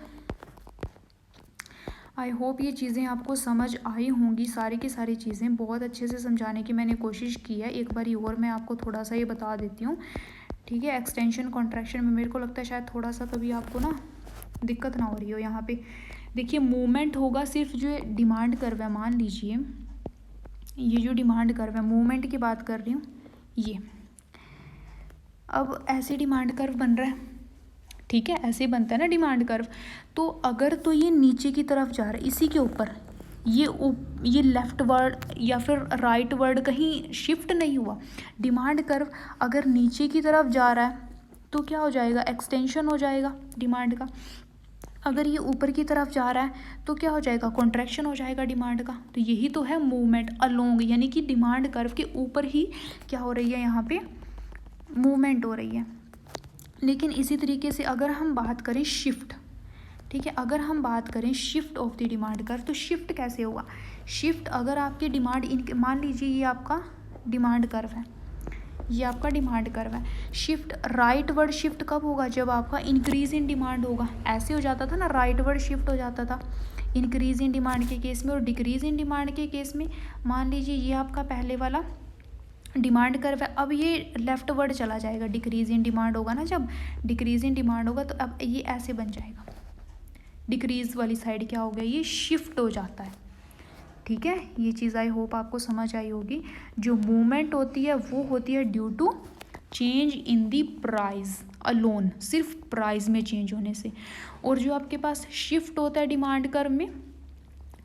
आई होप ये चीज़ें आपको समझ आई होंगी, सारी की सारी चीज़ें बहुत अच्छे से समझाने की मैंने कोशिश की है। एक बार और मैं आपको थोड़ा सा ये बता देती हूँ, ठीक है। एक्सटेंशन कॉन्ट्रैक्शन में मेरे को लगता है शायद थोड़ा सा कभी आपको ना दिक्कत ना हो रही हो। यहाँ पे देखिए मूवमेंट होगा, सिर्फ जो डिमांड कर्व है, मान लीजिए ये जो डिमांड कर्व है, मूवमेंट की बात कर रही हूँ ये। अब ऐसे डिमांड कर्व बन रहा है, ठीक है, ऐसे बनता है ना डिमांड कर्व। तो अगर तो ये नीचे की तरफ जा रहा है, इसी के ऊपर ये लेफ्ट वर्ड या फिर राइट वर्ड कहीं शिफ्ट नहीं हुआ, डिमांड कर्व अगर नीचे की तरफ जा रहा है तो क्या हो जाएगा, एक्सटेंशन हो जाएगा डिमांड का। अगर ये ऊपर की तरफ जा रहा है तो क्या हो जाएगा, कॉन्ट्रैक्शन हो जाएगा डिमांड का। तो यही तो है मूवमेंट अलोंग, यानी कि डिमांड कर्व के ऊपर ही क्या हो रही है, यहाँ पे मूवमेंट हो रही है। लेकिन इसी तरीके से अगर हम बात करें शिफ्ट, ठीक है, अगर हम बात करें shift of the demand curve, तो शिफ्ट कैसे होगा, शिफ्ट अगर आपकी डिमांड मान लीजिए ये आपका डिमांड कर्व है, ये आपका डिमांड कर्व है, शिफ्ट राइट वर्ड शिफ्ट कब होगा, जब आपका इंक्रीज इन डिमांड होगा। ऐसे हो जाता था ना, राइट वर्ड शिफ्ट हो जाता था इंक्रीज इन डिमांड के केस में, और डिक्रीज इन डिमांड के केस में मान लीजिए ये आपका पहले वाला डिमांड कर्व है, अब ये लेफ्ट वर्ड चला जाएगा, डिक्रीज इन डिमांड होगा ना, जब डिक्रीज इन डिमांड होगा तो अब ये ऐसे बन जाएगा, डिक्रीज वाली साइड क्या हो गया, ये शिफ्ट हो जाता है, ठीक है। ये चीज़ आई होप आपको समझ आई होगी। जो मूवमेंट होती है वो होती है due to change in the price alone, सिर्फ प्राइस में चेंज होने से। और जो आपके पास शिफ्ट होता है डिमांड कर्व में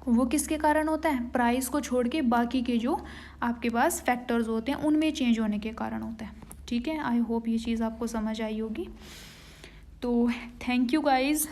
वो किसके कारण होता है, प्राइस को छोड़ के बाकी के जो आपके पास फैक्टर्स होते हैं उनमें चेंज होने के कारण होता है, ठीक है। आई होप ये चीज़ आपको समझ आई होगी। तो थैंक यू गाइज़।